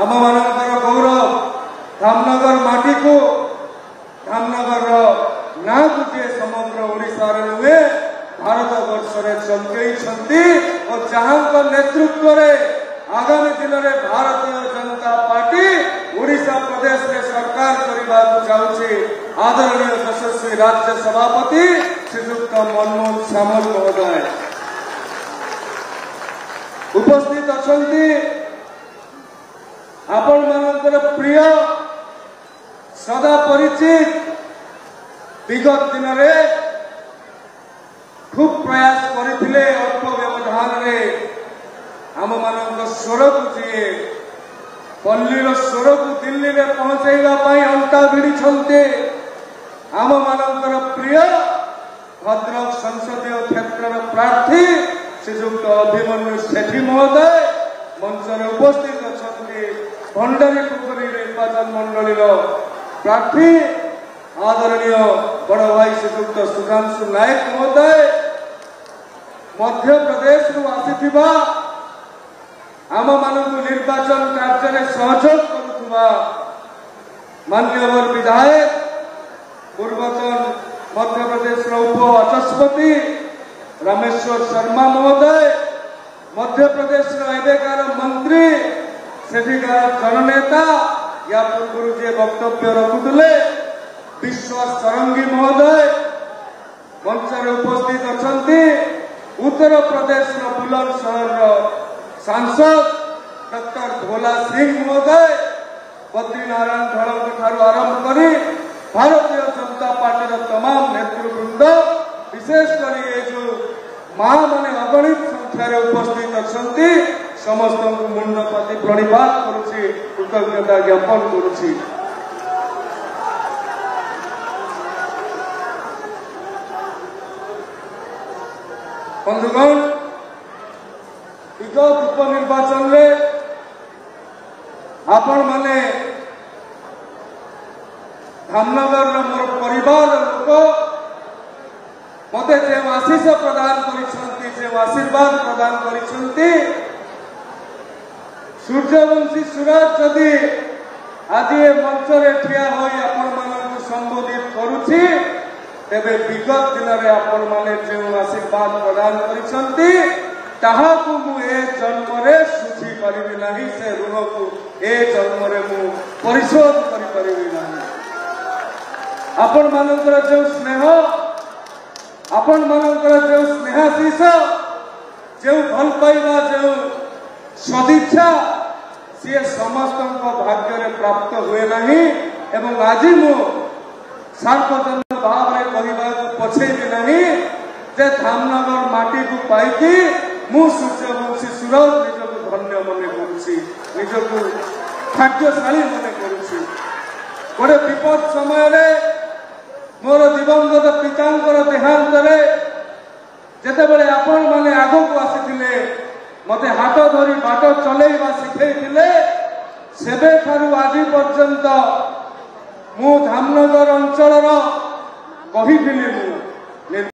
आम मानकर गौरव धामनगर माटी को धामनगर ना गोटे समग्र ओडिशार नुहे भारत वर्ष में चमकई और जहां नेतृत्व में आगामी दिन में भारतीय जनता पार्टी ओडिशा प्रदेश में सरकार करने चाहूँगी आदरणीय यशस्वी राज्य सभापति श्रीयुक्त मनमोहन सामल महोदय उपस्थित अच्छा आपण मानकर प्रिय सदा परिचित विगत दिन में खूब प्रयास करते अल्प व्यवधान आम मान स्वर को जी पल्लीर स्वर को दिल्ली में पहुंचाई अंता भिड़ी आम मानकर प्रिय भद्रक संसदीय क्षेत्र प्रार्थी श्रीयुक्त अभिमन्यु सेठी महोदय मंच में उपस्थित अच्छा भंडारी पोखरी निर्वाचन मंडल प्रार्थी आदरणीय बड़ भाई श्रीयुक्त सुधांशु नायक महोदय मध्य प्रदेश आसीथिबा आम मान निर्वाचन कार्य सहयोग करुवा मान्यवर विधायक पूर्वतन मध्य प्रदेश उप वाचस्पति रामेश्वर शर्मा महोदय मध्य प्रदेश एवेकार मंत्री सेठिकार जननेता या पूर्व जे वक्तव्य रखुले विश्वास सरंगी महोदय मंच में उपस्थित अच्छा उत्तर प्रदेश बुलंदशहर सांसद डॉक्टर भोला सिंह महोदय बद्रीनारायण धड़क ठार आरंभ कर भारतीय जनता पार्टी तमाम नेतृवृंद विशेषकर ये जो माँ मैंने अगणित संख्यार उपस्थित अच्छा समस्त मुंडपाती प्रणिपात करुछि कृतज्ञता ज्ञापन करुछि। बंधुगण विगत उपनिर्वाचन में आपण माने धामनगर मोर परिवार लोक मते जे आशीष प्रदान करिसंती जे आशीर्वाद प्रदान करिसंती सूर्यवंशी सूरज जदि आज मंच में ठिया हो आपण मानक संबोधित करुछि तेबे विगत दिन में आपण माने जे आशीर्वाद प्रदान करिसंती ताहाकु मु ए जन्म रे सुझी परिबि नाही से ऋण को ए जन्म रे मु परिशोध करि परिबि नाही आपण मानकर जो स्नेह आपण मानकर जो स्नेहाशीष जो भल पाइबा जो सदिच्छा सी समस्त भाग्य में प्राप्त हुए नहीं एवं आज मु सार्वजनिक भाव में कहवा पछेबी नहीं जे धामनगर माटी को पाई मु सूर्यवंशी सूरज निजक धन्य मन करुछि निजक भाग्यशाली मन करुछि गोटे विपद समय रे मोर दिवंगत पितांकर देहांत रे जेते बेले आपण माने आगो को आसीथिले मते हाथ धरी बाट चलेवा शिखैथिले सेबे ठारू आज पर्यंत मु धामनगर अंचल कही